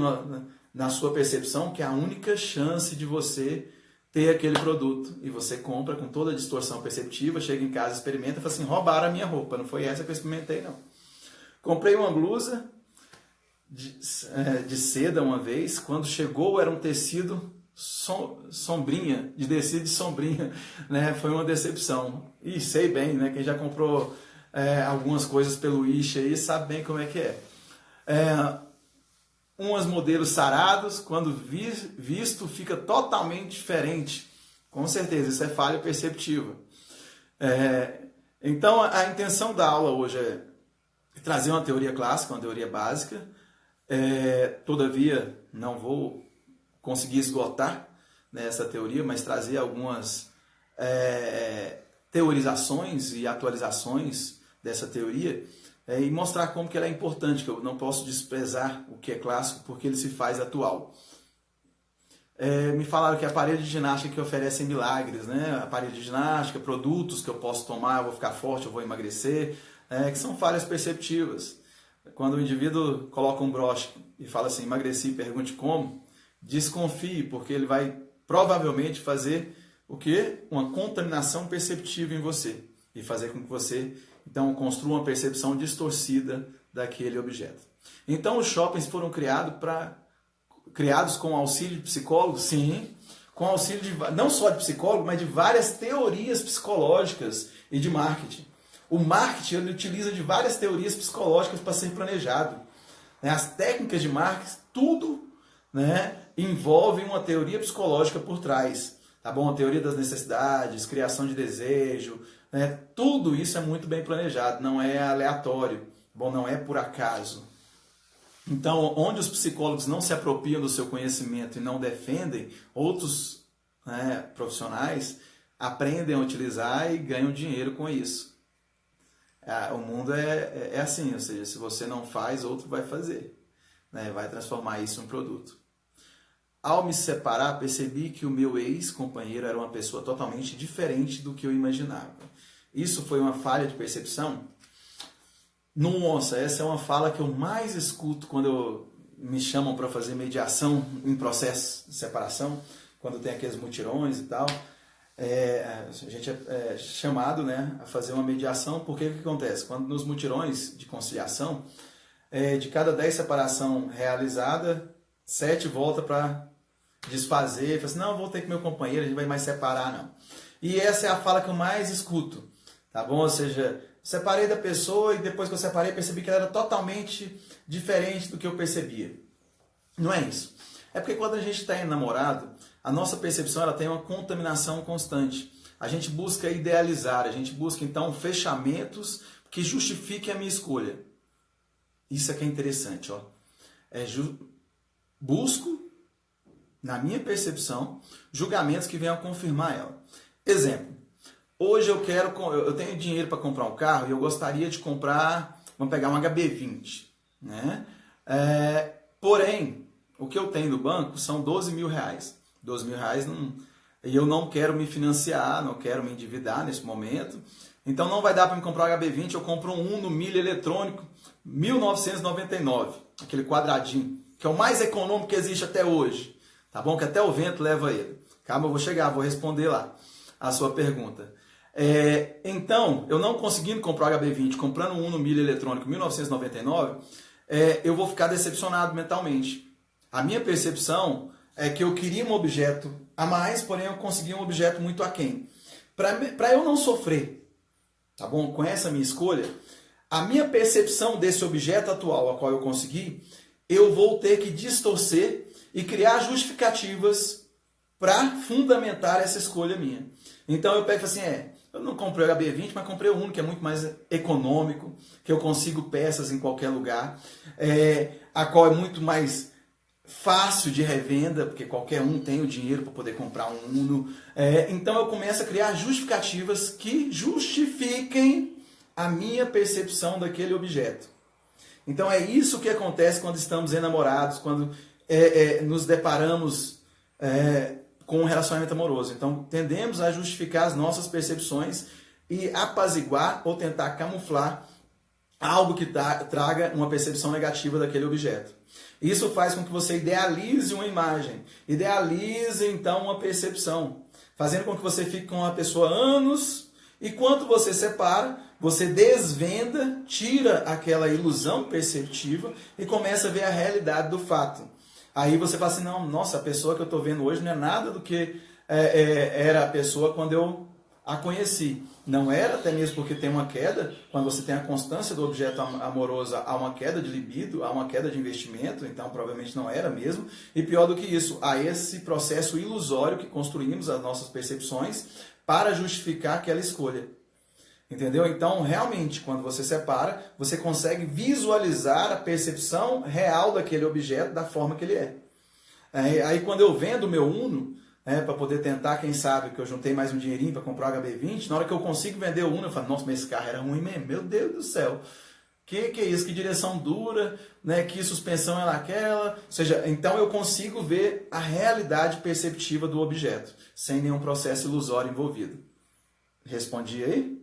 A: na sua percepção que é a única chance de você ter aquele produto. E você compra com toda a distorção perceptiva, chega em casa, experimenta e fala assim, roubaram a minha roupa, não foi essa que eu experimentei, não. Comprei uma blusa de seda uma vez, quando chegou era um tecido sombrinha, de tecido de sombrinha, né? Foi uma decepção. E sei bem, né? Quem já comprou algumas coisas pelo Wish aí sabe bem como é que é. Uns modelos sarados, quando visto, fica totalmente diferente. Com certeza, isso é falha perceptiva. Então, a intenção da aula hoje é trazer uma teoria clássica, uma teoria básica. Todavia, não vou conseguir esgotar, né, essa teoria, mas trazer algumas teorizações e atualizações dessa teoria e mostrar como que ela é importante, que eu não posso desprezar o que é clássico porque ele se faz atual. Me falaram que é aparelho de ginástica que oferecem milagres, né? Aparelho de ginástica, produtos que eu posso tomar, eu vou ficar forte, eu vou emagrecer, que são falhas perceptivas. Quando o indivíduo coloca um broche e fala assim, emagreci, pergunte como, desconfie, porque ele vai provavelmente fazer o quê? Uma contaminação perceptiva em você e fazer com que você, então, construa uma percepção distorcida daquele objeto. Então, os shoppings foram criados com auxílio de psicólogos? Sim, com auxílio não só de psicólogo, mas de várias teorias psicológicas e de marketing. O marketing ele utiliza de várias teorias psicológicas para ser planejado. As técnicas de marketing, tudo, né, envolve uma teoria psicológica por trás. Tá bom? A teoria das necessidades, criação de desejo, né, tudo isso é muito bem planejado, não é aleatório, bom, não é por acaso. Então, onde os psicólogos não se apropriam do seu conhecimento e não defendem, outros, né, profissionais aprendem a utilizar e ganham dinheiro com isso. O mundo é assim, ou seja, se você não faz, outro vai fazer, né, vai transformar isso em um produto. Ao me separar, percebi que o meu ex-companheiro era uma pessoa totalmente diferente do que eu imaginava. Isso foi uma falha de percepção? Nossa, essa é uma fala que eu mais escuto quando me chamam para fazer mediação em processo de separação, quando tem aqueles mutirões e tal. A gente é chamado, né, a fazer uma mediação, porque o que acontece? Quando nos mutirões de conciliação, de cada 10 separação realizada, 7 volta para desfazer, fala assim, não, vou ter com meu companheiro, a gente vai mais separar, não. E essa é a fala que eu mais escuto, tá bom? Ou seja, separei da pessoa e depois que eu separei, percebi que ela era totalmente diferente do que eu percebia. Não é isso. É porque quando a gente está enamorado, a nossa percepção ela tem uma contaminação constante. A gente busca idealizar, a gente busca então fechamentos que justifiquem a minha escolha. Isso é que é interessante, ó. Busco, na minha percepção, julgamentos que venham a confirmar ela. Exemplo, hoje eu tenho dinheiro para comprar um carro e eu gostaria de comprar, vamos pegar um HB20, né? Porém, o que eu tenho do banco são 12 mil reais. 12 mil reais e eu não quero me financiar, não quero me endividar nesse momento. Então não vai dar para me comprar um HB20, eu compro um Uno milha eletrônico, 1999, aquele quadradinho, que é o mais econômico que existe até hoje. Tá bom? Que até o vento leva ele. Calma, eu vou chegar, vou responder lá a sua pergunta. Então, eu não conseguindo comprar o HB20, comprando um Uno milha eletrônico 1999, eu vou ficar decepcionado mentalmente. A minha percepção é que eu queria um objeto a mais, porém eu consegui um objeto muito aquém. Para eu não sofrer, tá bom? Com essa minha escolha, a minha percepção desse objeto atual, a qual eu consegui, eu vou ter que distorcer e criar justificativas para fundamentar essa escolha minha. Então eu pego e falo assim, Eu não comprei o HB20, mas comprei o Uno, que é muito mais econômico, que eu consigo peças em qualquer lugar, a qual é muito mais fácil de revenda, porque qualquer um tem o dinheiro para poder comprar um Uno. Então eu começo a criar justificativas que justifiquem a minha percepção daquele objeto. Então é isso que acontece quando estamos enamorados, quando nos deparamos com um relacionamento amoroso. Então tendemos a justificar as nossas percepções e apaziguar ou tentar camuflar algo que traga uma percepção negativa daquele objeto. Isso faz com que você idealize uma imagem, idealize então uma percepção, fazendo com que você fique com uma pessoa anos e quando você separa, você desvenda, tira aquela ilusão perceptiva e começa a ver a realidade do fato. Aí você fala assim, não, nossa, a pessoa que eu estou vendo hoje não é nada do que era a pessoa quando eu a conheci. Não era, até mesmo porque tem uma queda, quando você tem a constância do objeto amoroso, há uma queda de libido, há uma queda de investimento, então provavelmente não era mesmo. E pior do que isso, há esse processo ilusório que construímos as nossas percepções para justificar aquela escolha. Entendeu? Então, realmente, quando você separa, você consegue visualizar a percepção real daquele objeto da forma que ele é. Aí quando eu vendo o meu Uno, para poder tentar, quem sabe, que eu juntei mais um dinheirinho para comprar o HB20, na hora que eu consigo vender o Uno, eu falo, nossa, mas esse carro era ruim mesmo, meu Deus do céu. Que é isso? Que direção dura, né? Que suspensão é naquela? Ou seja, então eu consigo ver a realidade perceptiva do objeto, sem nenhum processo ilusório envolvido. Respondi aí?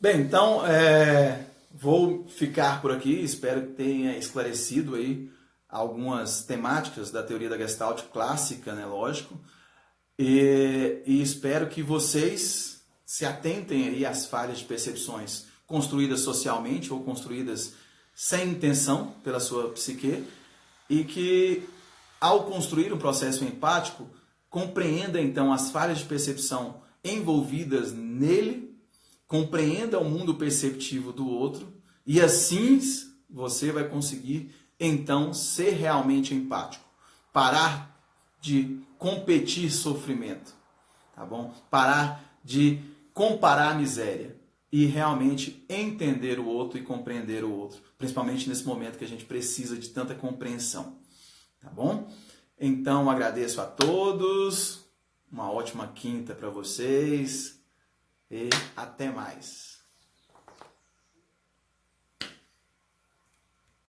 A: Bem, então, vou ficar por aqui, espero que tenha esclarecido aí algumas temáticas da teoria da Gestalt clássica, né, lógico, e espero que vocês se atentem aí às falhas de percepções construídas socialmente ou construídas sem intenção pela sua psique e que, ao construir um processo empático, compreenda então as falhas de percepção envolvidas nele, compreenda o mundo perceptivo do outro e assim você vai conseguir então ser realmente empático. Parar de competir sofrimento, tá bom? Parar de comparar a miséria e realmente entender o outro e compreender o outro, principalmente nesse momento que a gente precisa de tanta compreensão, tá bom? Então agradeço a todos, uma ótima quinta para vocês. E até mais.